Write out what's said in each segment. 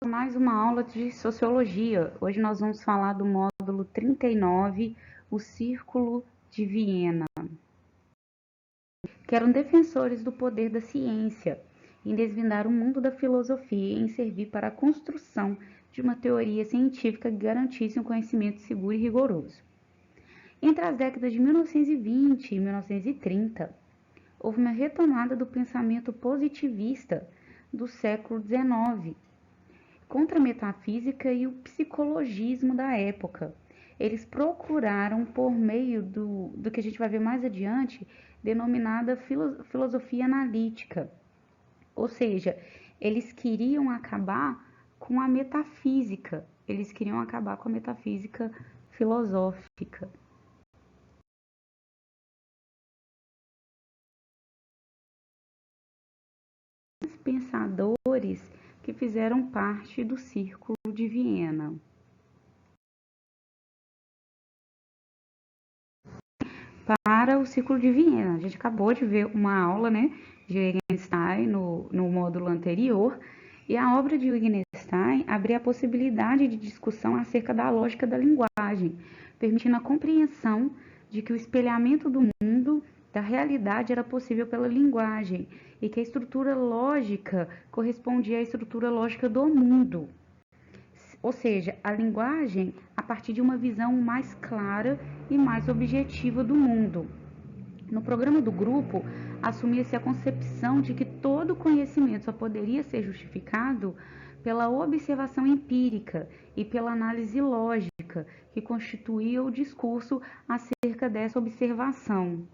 Mais uma aula de Sociologia. Hoje nós vamos falar do módulo 39, o Círculo de Viena, que eram defensores do poder da ciência, em desvendar o mundo da filosofia e em servir para a construção de uma teoria científica que garantisse um conhecimento seguro e rigoroso. Entre as décadas de 1920 e 1930, houve uma retomada do pensamento positivista do século XIX, contra a metafísica e o psicologismo da época. Eles procuraram, por meio do que a gente vai ver mais adiante, denominada filosofia analítica. Ou seja, eles queriam acabar com a metafísica, eles queriam acabar com a metafísica filosófica. Os pensadores que fizeram parte do Círculo de Viena. Para o Círculo de Viena. A gente acabou de ver uma aula, né, de Wittgenstein no módulo anterior, e a obra de Wittgenstein abria a possibilidade de discussão acerca da lógica da linguagem, permitindo a compreensão de que o espelhamento do mundo, da realidade, era possível pela linguagem, e que a estrutura lógica correspondia à estrutura lógica do mundo. Ou seja, a linguagem a partir de uma visão mais clara e mais objetiva do mundo. No programa do grupo, assumia-se a concepção de que todo conhecimento só poderia ser justificado pela observação empírica e pela análise lógica, que constituía o discurso acerca dessa observação.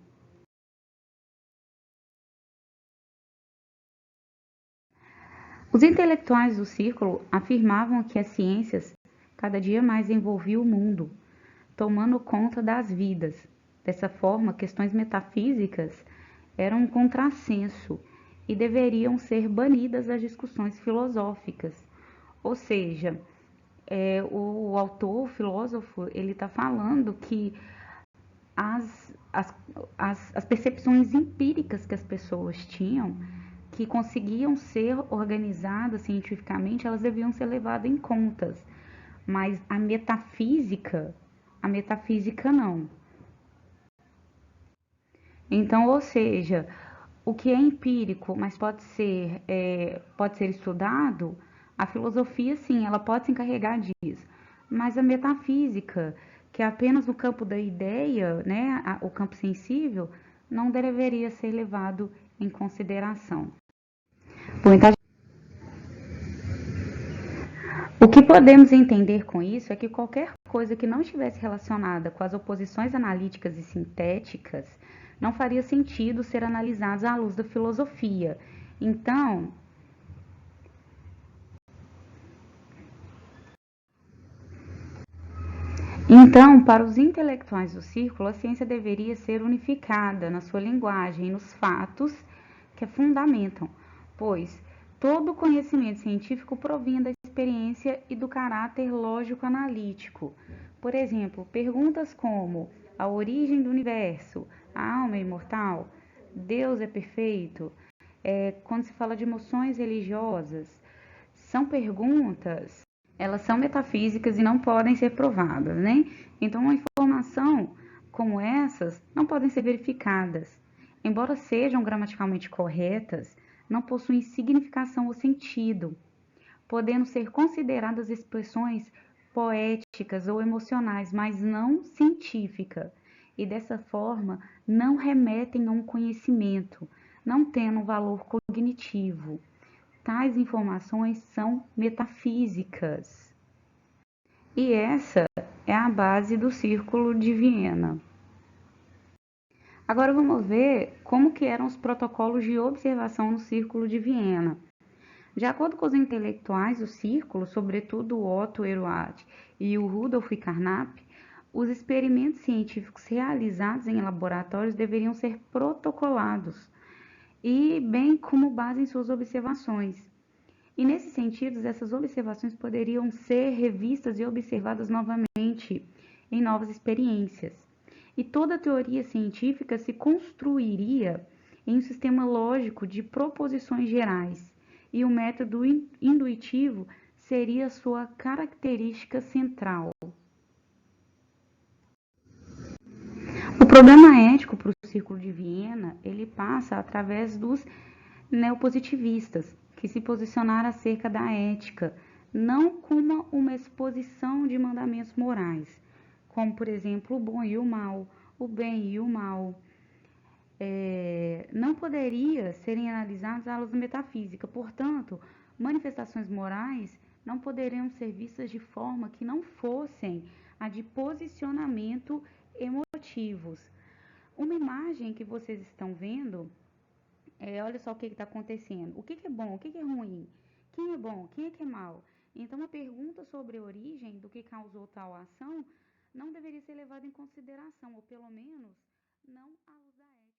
Os intelectuais do círculo afirmavam que as ciências cada dia mais envolviam o mundo, tomando conta das vidas. Dessa forma, questões metafísicas eram um contrassenso e deveriam ser banidas das discussões filosóficas. Ou seja, o autor, o filósofo, ele está falando que as percepções empíricas que as pessoas tinham, que conseguiam ser organizadas cientificamente, elas deviam ser levadas em conta. Mas a metafísica não. Então, ou seja, o que é empírico, mas pode ser estudado, a filosofia, sim, ela pode se encarregar disso. Mas a metafísica, que é apenas no campo da ideia, né, o campo sensível, não deveria ser levado em consideração. Bom, então, o que podemos entender com isso é que qualquer coisa que não estivesse relacionada com as oposições analíticas e sintéticas não faria sentido ser analisadas à luz da filosofia. Então, para os intelectuais do círculo, a ciência deveria ser unificada na sua linguagem e nos fatos que a fundamentam, pois todo conhecimento científico provinha da experiência e do caráter lógico-analítico. Por exemplo, perguntas como a origem do universo, a alma é imortal, Deus é perfeito, quando se fala de emoções religiosas, são perguntas, elas são metafísicas e não podem ser provadas, né? Então, uma informação como essas não podem ser verificadas. Embora sejam gramaticalmente corretas, não possuem significação ou sentido, podendo ser consideradas expressões poéticas ou emocionais, mas não científicas, e dessa forma não remetem a um conhecimento, não tendo valor cognitivo. Tais informações são metafísicas. E essa é a base do Círculo de Viena. Agora vamos ver como que eram os protocolos de observação no Círculo de Viena. De acordo com os intelectuais do círculo, sobretudo o Otto Eruat e o Rudolf Carnap, os experimentos científicos realizados em laboratórios deveriam ser protocolados, e bem como base em suas observações. E nesse sentido, essas observações poderiam ser revistas e observadas novamente em novas experiências. E toda a teoria científica se construiria em um sistema lógico de proposições gerais, e o método intuitivo seria a sua característica central? O problema ético para o Círculo de Viena, ele passa através dos neopositivistas, que se posicionaram acerca da ética, não como uma exposição de mandamentos morais, como, por exemplo, o bom e o mal, o bem e o mal. Não poderia serem analisados à luz da metafísica. Portanto, manifestações morais não poderiam ser vistas de forma que não fossem a de posicionamento emotivos. Uma imagem que vocês estão vendo, olha só o que está acontecendo. O que é bom, o que é ruim? Quem é bom, quem é que é mal? Então, a pergunta sobre a origem do que causou tal ação não deveria ser levada em consideração, ou pelo menos não à luz da ética.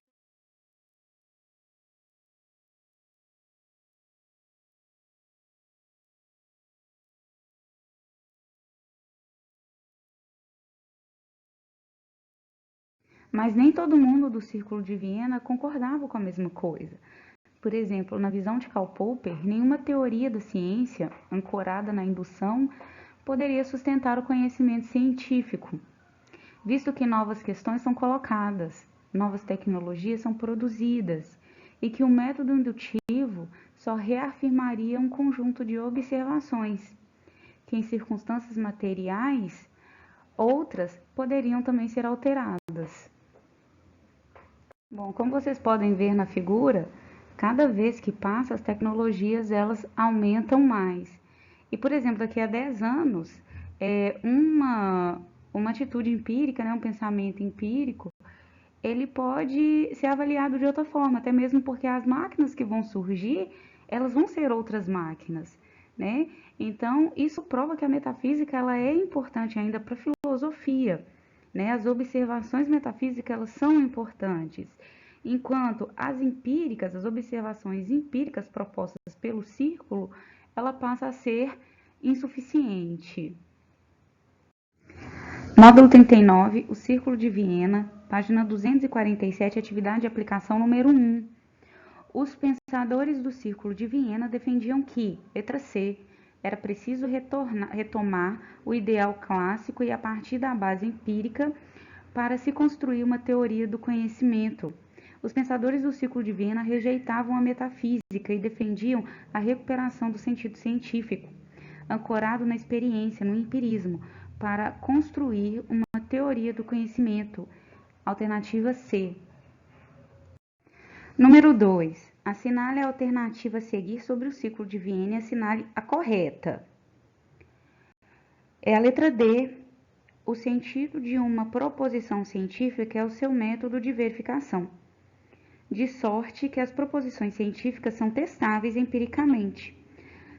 Mas nem todo mundo do Círculo de Viena concordava com a mesma coisa. Por exemplo, na visão de Karl Popper, nenhuma teoria da ciência, ancorada na indução, poderia sustentar o conhecimento científico, visto que novas questões são colocadas, novas tecnologias são produzidas, e que o método indutivo só reafirmaria um conjunto de observações, que em circunstâncias materiais, outras poderiam também ser alteradas. Bom, como vocês podem ver na figura, cada vez que passa as tecnologias elas aumentam mais. E, por exemplo, daqui a 10 anos, uma atitude empírica, né, um pensamento empírico, ele pode ser avaliado de outra forma, até mesmo porque as máquinas que vão surgir, elas vão ser outras máquinas, né? Então, isso prova que a metafísica ela é importante ainda para a filosofia, né? As observações metafísicas elas são importantes, enquanto as empíricas, as observações empíricas propostas pelo círculo, ela passa a ser insuficiente. Módulo 39, o Círculo de Viena, página 247, atividade de aplicação número 1. Os pensadores do Círculo de Viena defendiam que, letra C, era preciso retomar o ideal clássico e a partir da base empírica para se construir uma teoria do conhecimento. Os pensadores do Círculo de Viena rejeitavam a metafísica e defendiam a recuperação do sentido científico, ancorado na experiência, no empirismo, para construir uma teoria do conhecimento. Alternativa C. Número 2. Assinale a alternativa a seguir sobre o Círculo de Viena e assinale a correta. É a letra D. O sentido de uma proposição científica é o seu método de verificação, de sorte que as proposições científicas são testáveis empiricamente.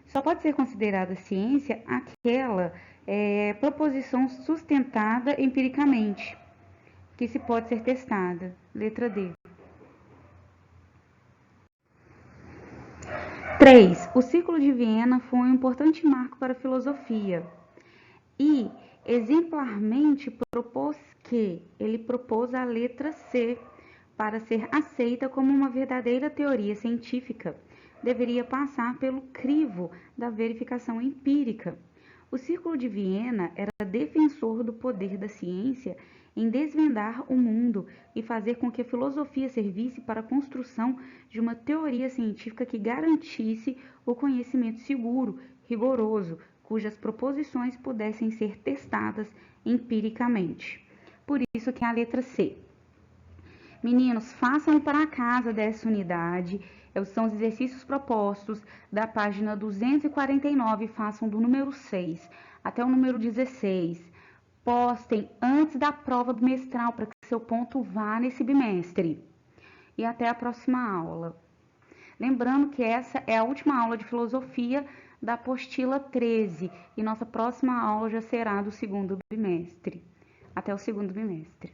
Só pode ser considerada ciência aquela proposição sustentada empiricamente, que se pode ser testada. Letra D. 3. O Círculo de Viena foi um importante marco para a filosofia e, exemplarmente, ele propôs a letra C para ser aceita como uma verdadeira teoria científica. Deveria passar pelo crivo da verificação empírica. O Círculo de Viena era defensor do poder da ciência em desvendar o mundo e fazer com que a filosofia servisse para a construção de uma teoria científica que garantisse o conhecimento seguro, rigoroso, cujas proposições pudessem ser testadas empiricamente. Por isso que é a letra C. Meninos, façam para casa dessa unidade. São os exercícios propostos da página 249, façam do número 6 até o número 16. Postem antes da prova bimestral para que seu ponto vá nesse bimestre. E até a próxima aula. Lembrando que essa é a última aula de filosofia da apostila 13 e nossa próxima aula já será do segundo bimestre. Até o segundo bimestre.